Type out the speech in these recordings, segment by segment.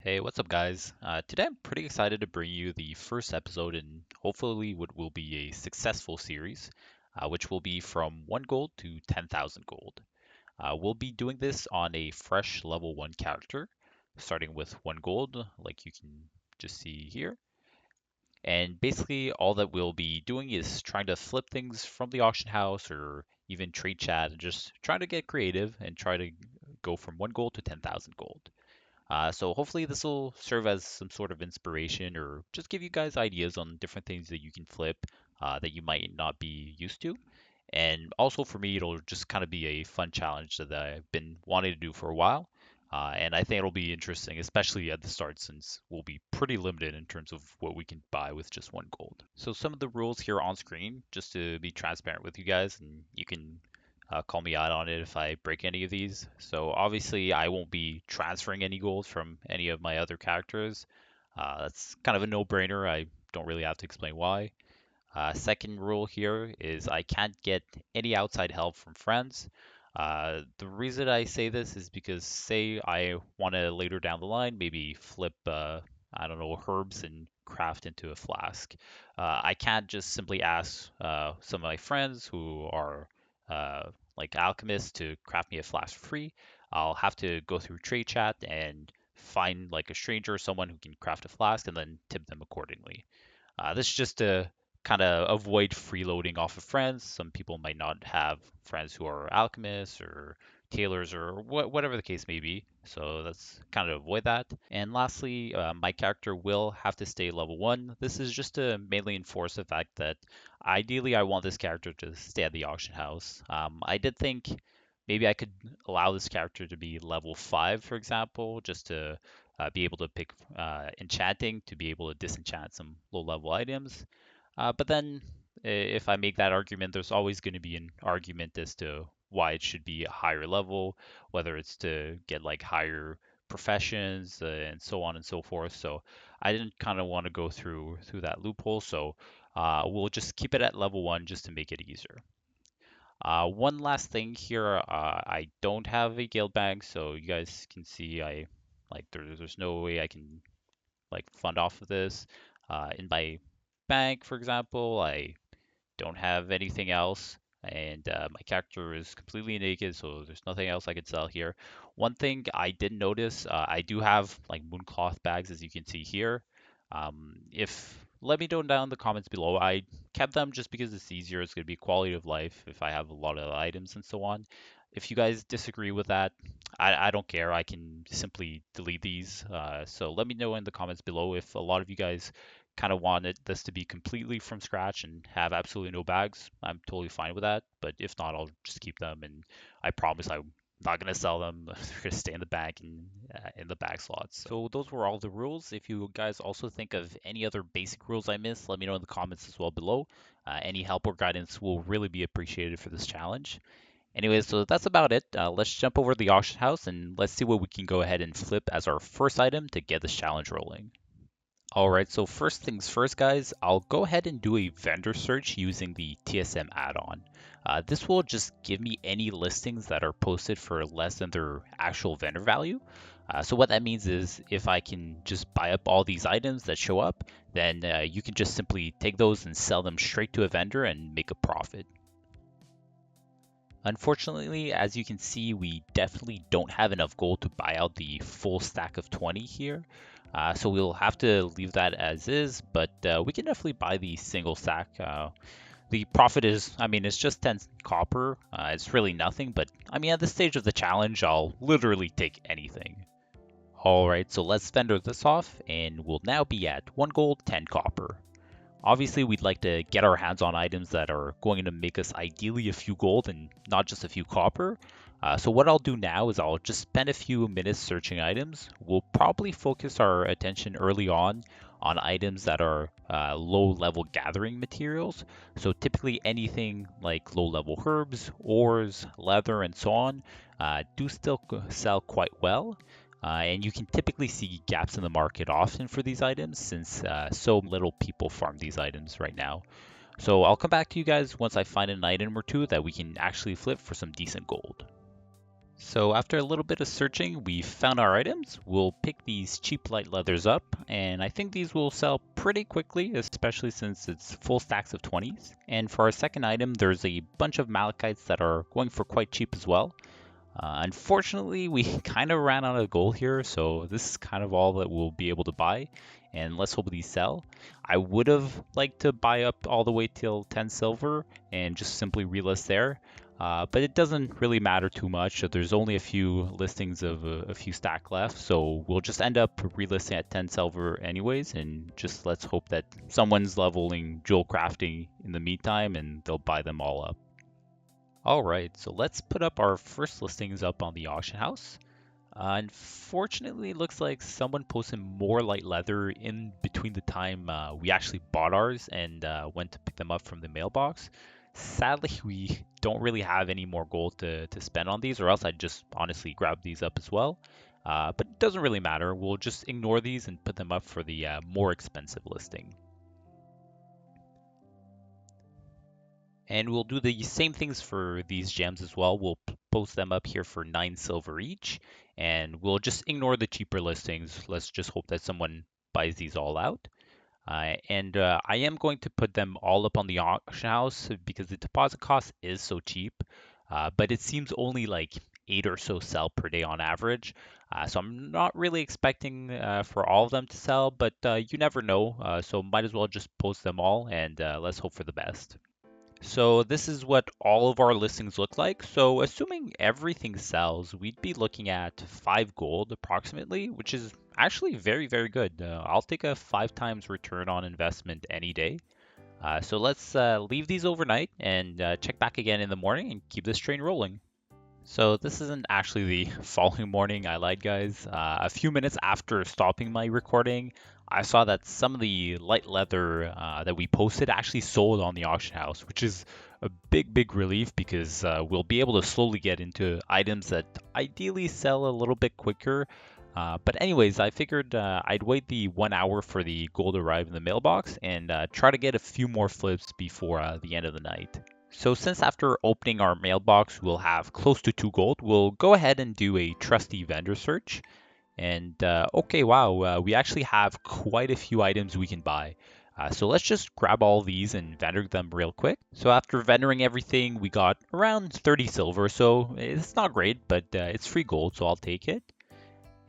Hey, what's up, guys? Today I'm pretty excited to bring you the first episode in hopefully what will be a successful series, which will be from 1 gold to 10,000 gold. We'll be doing this on a fresh level 1 character, starting with 1 gold, like you can just see here. And basically, all that we'll be doing is trying to flip things from the auction house or even trade chat and just trying to get creative and try to go from 1 gold to 10,000 gold. So hopefully this will serve as some sort of inspiration or just give you guys ideas on different things that you can flip that you might not be used to. And also for me, it'll just kind of be a fun challenge that I've been wanting to do for a while. And I think it'll be interesting, especially at the start, since we'll be pretty limited in terms of what we can buy with just 1 gold. So some of the rules here on screen, just to be transparent with you guys, and you can call me out on it if I break any of these. So obviously I won't be transferring any gold from any of my other characters. That's kind of a no-brainer. I don't really have to explain why. Second rule here is I can't get any outside help from friends. The reason I say this is because say I want to later down the line maybe flip, I don't know, herbs and craft into a flask. I can't just simply ask some of my friends who are like alchemists to craft me a flask for free. I'll have to go through trade chat and find like a stranger or someone who can craft a flask and then tip them accordingly. This is just to kind of avoid freeloading off of friends. Some people might not have friends who are alchemists or tailors or whatever the case may be. So that's kind of avoid that. And lastly, my character will have to stay level 1. This is just to mainly enforce the fact that ideally I want this character to stay at the auction house. I did think maybe I could allow this character to be level 5, for example, just to be able to pick enchanting to be able to disenchant some low level items. But then, if I make that argument, there's always going to be an argument as to why it should be a higher level, whether it's to get like higher professions and so on and so forth. So I didn't kind of want to go through that loophole. So we'll just keep it at level 1 just to make it easier. One last thing here, I don't have a guild bank, so you guys can see I like there's no way I can like fund off of this. In my bank, for example, I don't have anything else, and my character is completely naked, so there's nothing else I could sell here. One thing I did notice, I do have like mooncloth bags, as you can see here. If let me know down in the comments below. I kept them just because it's easier. It's going to be quality of life if I have a lot of items and so on. If you guys disagree with that, I don't care. I can simply delete these. So let me know in the comments below if a lot of you guys kind of wanted this to be completely from scratch and have absolutely no bags. I'm totally fine with that. But if not, I'll just keep them. And I promise I'm not going to sell them. They're going to stay in the bank and in the bag slots. So those were all the rules. If you guys also think of any other basic rules I missed, let me know in the comments as well below. Any help or guidance will really be appreciated for this challenge. Anyways, so that's about it. Let's jump over to the auction house and let's see what we can go ahead and flip as our first item to get this challenge rolling. Alright, so first things first, guys, I'll go ahead and do a vendor search using the TSM add-on. This will just give me any listings that are posted for less than their actual vendor value. So what that means is if I can just buy up all these items that show up, then you can just simply take those and sell them straight to a vendor and make a profit. Unfortunately, as you can see, we definitely don't have enough gold to buy out the full stack of 20 here. So we'll have to leave that as is, but we can definitely buy the single stack. The profit is, I mean, it's just 10 copper. It's really nothing, but I mean, at this stage of the challenge, I'll literally take anything. Alright, so let's vendor this off, and we'll now be at 1 gold, 10 copper. Obviously, we'd like to get our hands on items that are going to make us ideally a few gold and not just a few copper. So what I'll do now is I'll just spend a few minutes searching items. We'll probably focus our attention early on items that are low level gathering materials. So typically anything like low level herbs, ores, leather, and so on do still sell quite well. And you can typically see gaps in the market often for these items since so little people farm these items right now. So I'll come back to you guys once I find an item or two that we can actually flip for some decent gold. So after a little bit of searching, we found our items. We'll pick these cheap light leathers up, and I think these will sell pretty quickly, especially since it's full stacks of 20s. And for our second item, there's a bunch of malachites that are going for quite cheap as well. Unfortunately, we kind of ran out of gold here, so this is kind of all that we'll be able to buy, and let's hope these sell. I would have liked to buy up all the way till 10 silver and just simply relist there, but it doesn't really matter too much. There's only a few listings of a few stack left, so we'll just end up relisting at 10 silver anyways, and just let's hope that someone's leveling jewel crafting in the meantime and they'll buy them all up. All right, so let's put up our first listings up on the auction house. Unfortunately, it looks like someone posted more light leather in between the time we actually bought ours and went to pick them up from the mailbox. Sadly, we don't really have any more gold to spend on these, or else I'd just honestly grab these up as well. But it doesn't really matter. We'll just ignore these and put them up for the more expensive listing. And we'll do the same things for these gems as well. We'll post them up here for 9 silver each, and we'll just ignore the cheaper listings. Let's just hope that someone buys these all out. And I am going to put them all up on the auction house because the deposit cost is so cheap, but it seems only like 8 or so sell per day on average. So I'm not really expecting for all of them to sell, but you never know. So might as well just post them all and let's hope for the best. So this is what all of our listings look like. So assuming everything sells, we'd be looking at 5 gold approximately, which is actually very, very good. I'll take a 5 times return on investment any day. So let's leave these overnight and check back again in the morning and keep this train rolling. So this isn't actually the following morning. I lied, guys. A few minutes after stopping my recording, I saw that some of the light leather that we posted actually sold on the auction house, which is a big, big relief because we'll be able to slowly get into items that ideally sell a little bit quicker. But anyways, I figured I'd wait the 1 hour for the gold to arrive in the mailbox and try to get a few more flips before the end of the night. So since after opening our mailbox we'll have close to 2 gold, we'll go ahead and do a trusty vendor search. And okay, wow, we actually have quite a few items we can buy. So let's just grab all these and vendor them real quick. So after vendoring everything, we got around 30 silver. So it's not great, but it's free gold, so I'll take it.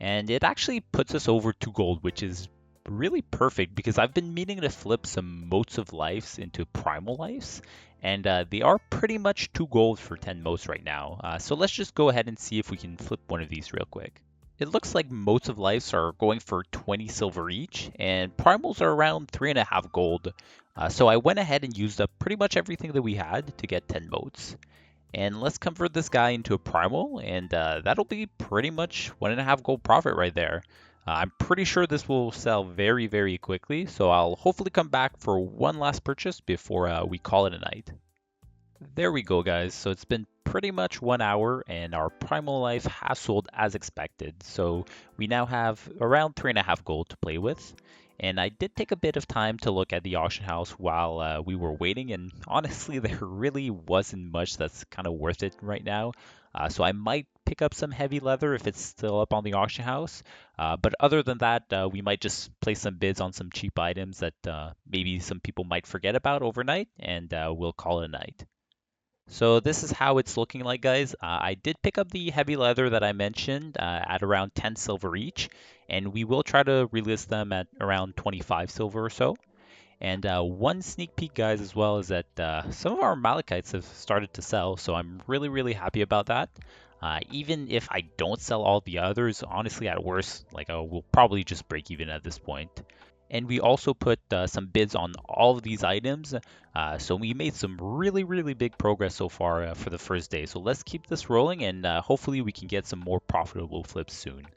And it actually puts us over 2 gold, which is really perfect because I've been meaning to flip some motes of lives into primal lives, and they are pretty much 2 gold for 10 motes right now. So let's just go ahead and see if we can flip one of these real quick. It looks like motes of lives are going for 20 silver each, and primals are around 3.5 gold. So I went ahead and used up pretty much everything that we had to get 10 motes. And let's convert this guy into a primal, and that'll be pretty much 1.5 gold profit right there. I'm pretty sure this will sell very, very quickly, so I'll hopefully come back for one last purchase before we call it a night. There we go, guys. So it's been pretty much 1 hour, and our primal life has sold as expected. So we now have around 3.5 gold to play with. And I did take a bit of time to look at the auction house while we were waiting, and honestly, there really wasn't much that's kind of worth it right now. So I might pick up some heavy leather if it's still up on the auction house. But other than that, we might just place some bids on some cheap items that maybe some people might forget about overnight, and we'll call it a night. So this is how it's looking like, guys. I did pick up the heavy leather that I mentioned at around 10 silver each, and we will try to relist them at around 25 silver or so. And one sneak peek, guys, as well, is that some of our Malachites have started to sell, so I'm really, really happy about that. Even if I don't sell all the others, honestly, at worst, like we'll probably just break even at this point. And we also put some bids on all of these items, so we made some really, really big progress so far for the first day. So let's keep this rolling, and hopefully we can get some more profitable flips soon.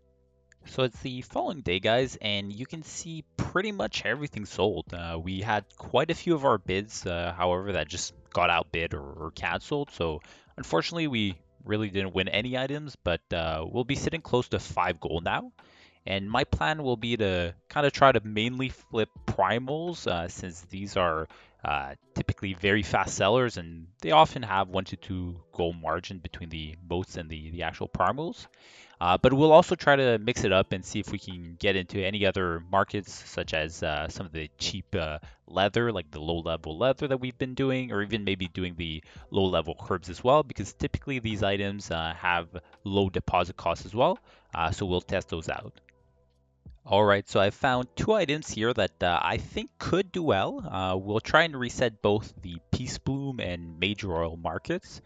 So it's the following day, guys, and you can see pretty much everything sold. We had quite a few of our bids, however, that just got outbid or canceled. So unfortunately, we really didn't win any items, but we'll be sitting close to 5 gold now. And my plan will be to kind of try to mainly flip primals since these are typically very fast sellers, and they often have 1 to 2 gold margin between the moats and the actual primals. But we'll also try to mix it up and see if we can get into any other markets, such as some of the cheap leather, like the low-level leather that we've been doing, or even maybe doing the low-level herbs as well, because typically these items have low deposit costs as well. So we'll test those out. All right, so I found 2 items here that I think could do well. We'll try and reset both the Peace Bloom and Major Oil markets.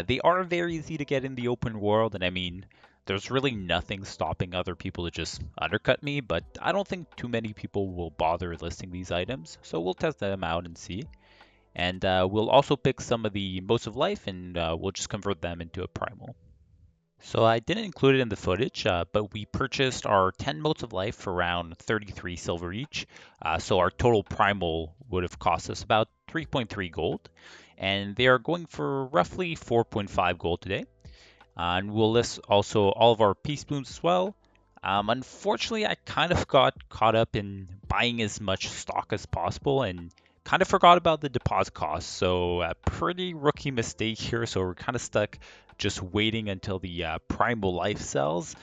They are very easy to get in the open world, and I mean, there's really nothing stopping other people to just undercut me, but I don't think too many people will bother listing these items, so we'll test them out and see. And we'll also pick some of the Motes of Life, and we'll just convert them into a primal. So I didn't include it in the footage, but we purchased our 10 motes of life for around 33 silver each. So our total primal would have cost us about 3.3 gold. And they are going for roughly 4.5 gold today. And we'll list also all of our peace blooms as well. Unfortunately, I kind of got caught up in buying as much stock as possible and kind of forgot about the deposit cost. So a pretty rookie mistake here. So we're kind of stuck just waiting until the primal life sells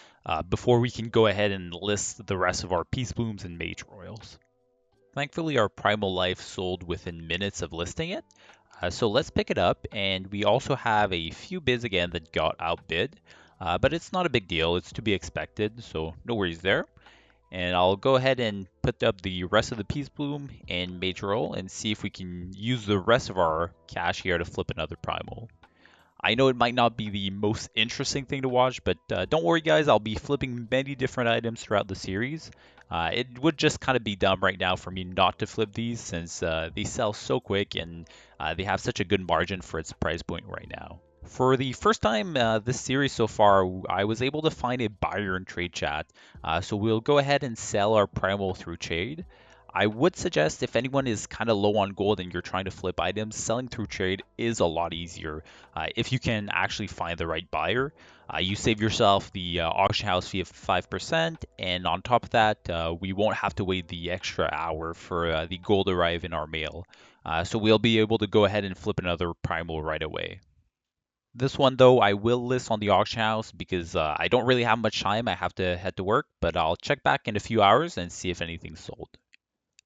before we can go ahead and list the rest of our peace blooms and mage royals. Thankfully, our primal life sold within minutes of listing it. So let's pick it up, and we also have a few bids again that got outbid, but it's not a big deal. It's to be expected, so no worries there. And I'll go ahead and put up the rest of the Peace Bloom and Major Roll and see if we can use the rest of our cash here to flip another Primal. I know it might not be the most interesting thing to watch, but don't worry guys, I'll be flipping many different items throughout the series. It would just kind of be dumb right now for me not to flip these since they sell so quick and they have such a good margin for its price point right now. For the first time this series so far, I was able to find a buyer in trade chat. So we'll go ahead and sell our primal through trade. I would suggest if anyone is kind of low on gold and you're trying to flip items, selling through trade is a lot easier if you can actually find the right buyer. You save yourself the auction house fee of 5%, and on top of that, we won't have to wait the extra hour for the gold to arrive in our mail. So we'll be able to go ahead and flip another primal right away. This one though, I will list on the auction house because I don't really have much time. I have to head to work, but I'll check back in a few hours and see if anything's sold.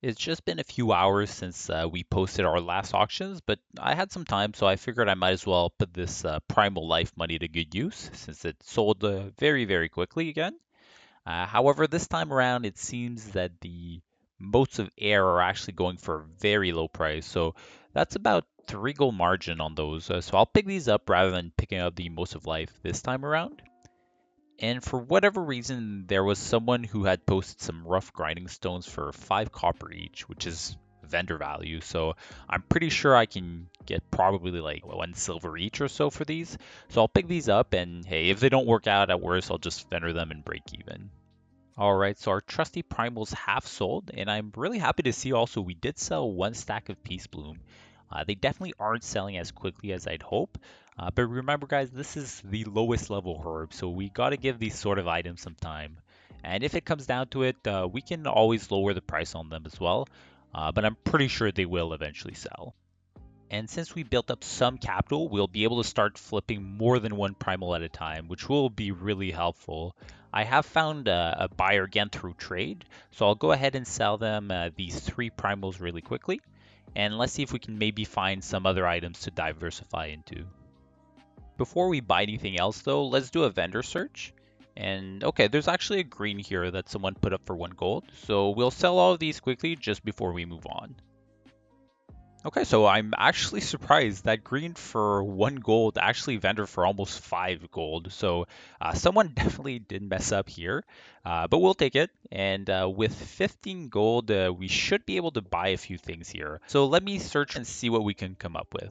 It's just been a few hours since we posted our last auctions, but I had some time, so I figured I might as well put this Primal Life money to good use since it sold very, very quickly again. However, this time around, it seems that the motes of air are actually going for a very low price, so that's about 3 gold margin on those. So I'll pick these up rather than picking up the motes of life this time around. And for whatever reason, there was someone who had posted some rough grinding stones for 5 copper each, which is vendor value. So I'm pretty sure I can get probably like 1 silver each or so for these. So I'll pick these up, and hey, if they don't work out at worst, I'll just vendor them and break even. All right, so our trusty primals have sold, and I'm really happy to see also we did sell 1 stack of Peace Bloom. They definitely aren't selling as quickly as I'd hope, but remember guys, this is the lowest level herb, so we gotta give these sort of items some time. And if it comes down to it, we can always lower the price on them as well, but I'm pretty sure they will eventually sell. And since we built up some capital, we'll be able to start flipping more than 1 primal at a time, which will be really helpful. I have found a buyer again through trade, so I'll go ahead and sell them these 3 primals really quickly. And let's see if we can maybe find some other items to diversify into. Before we buy anything else though, let's do a vendor search. And okay, there's actually a green here that someone put up for 1 gold, so we'll sell all of these quickly just before we move on. Okay, so I'm actually surprised that green for 1 gold actually vendor for almost 5 gold. So someone definitely did mess up here, but we'll take it. And with 15 gold, we should be able to buy a few things here. So let me search and see what we can come up with.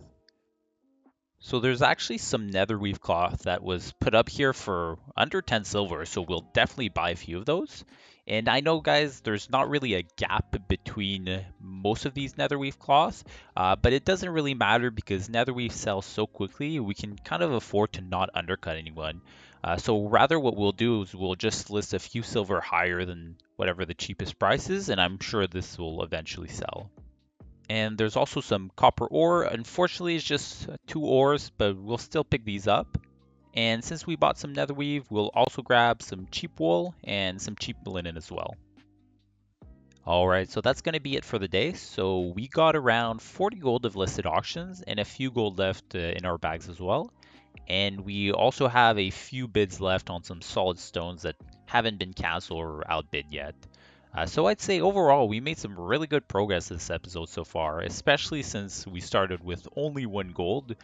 So there's actually some netherweave cloth that was put up here for under 10 silver, so we'll definitely buy a few of those. And I know, guys, there's not really a gap between most of these netherweave cloths, but it doesn't really matter because netherweave sells so quickly, we can kind of afford to not undercut anyone. So rather what we'll do is we'll just list a few silver higher than whatever the cheapest price is, and I'm sure this will eventually sell. And there's also some copper ore. Unfortunately, it's just 2 ores, but we'll still pick these up. And since we bought some nether weave, we'll also grab some cheap wool and some cheap linen as well. Alright, so that's going to be it for the day. So we got around 40 gold of listed auctions and a few gold left in our bags as well. And we also have a few bids left on some solid stones that haven't been canceled or outbid yet. So I'd say overall we made some really good progress this episode so far, especially since we started with only 1 gold.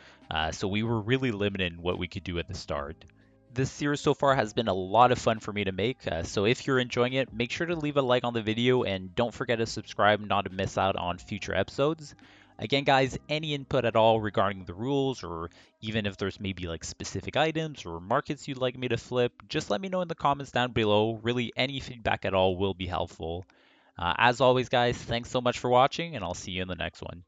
So we were really limited in what we could do at the start. This series so far has been a lot of fun for me to make, so if you're enjoying it, make sure to leave a like on the video and don't forget to subscribe not to miss out on future episodes. Again guys, any input at all regarding the rules or even if there's maybe like specific items or markets you'd like me to flip, just let me know in the comments down below. Really any feedback at all will be helpful. As always guys, thanks so much for watching and I'll see you in the next one.